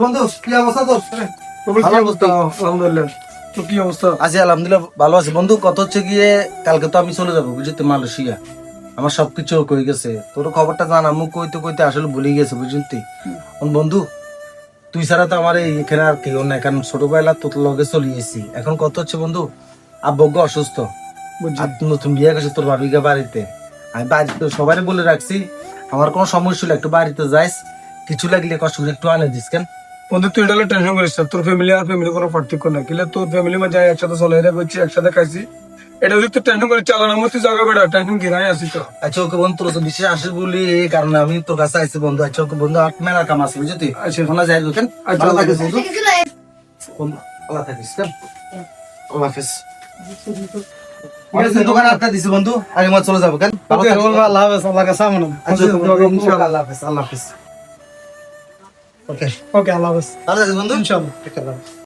বন্ধু কি অবস্থা তোর? ভালো অবস্থা, আলহামদুলিল্লাহ। তো কি অবস্থা? আছি আলহামদুলিল্লাহ ভালো আছি বন্ধু। কত হচ্ছে গিয়ে কালকে তো আমি চলে যাবো বুঝলি মালয়েশিয়া। আমার সবকিছু কই গেছে, তোর খবরটা জানা মুখ কইতে কইতে আসলে ভুলে গেছে বুঝলি। বন্ধু তুই ছাড়া তো আমার এখানে আর কেউ নাই, কারণ ছোটবেলা তোর লগে চলে এসেছি। এখন কত হচ্ছে বন্ধু, আব্বগ্য অসুস্থ, বুঝছি। আর নতুন বিয়ে গেছে তোর ভাবিকে বাড়িতে। আমি বাড়িতে সবাই বলে রাখছি আমার কোনো সমস্যা হলে একটু বাড়িতে যাইস, কিছু লাগলে কষ্ট করে একটু আনে দিস কেন। বন্ধু তুই এটা টেনশন করিস না, তোর ফ্যামিলি আর ফ্যামিলি কোনো পার্থক্য নাই। কিলে তোর ফ্যামিলি মা যাই একসাথে চলে এরা করছি, একসাথে খাইছি। এটা যদি তুই টেনশন করে চালানো মতো জায়গা বেড়া টেনশন কি নাই আসি তো। আচ্ছা ওকে বন্ধু, তোর তো বিশেষ আসে বলি এই কারণে আমি তোর কাছে আইছি বন্ধু। আচ্ছা ওকে বন্ধু, আর মেলা কাম আছে বুঝলি। আচ্ছা। ওখানে যাই দেখেন। আচ্ছা, ভালো থাকিস আচ্ছা। বন্ধু, আল্লাহ থাকিস কেন। আল্লাহ হাফেজ। আমি দোকানে আটকা দিছি বন্ধু, আগে মা চলে যাবো কেন। ভালো ওকে, থাকিস। আল্লাহ হাফেজ, আল্লাহ কাছে আমানো। আচ্ছা ইনশাআল্লাহ, আল্লাহ হাফেজ, আল্লাহ হাফেজ। ওকে ওকে, আল্লাহ হাফেজ। ভালো থাকিস বন্ধু। ইনশাআল্লাহ।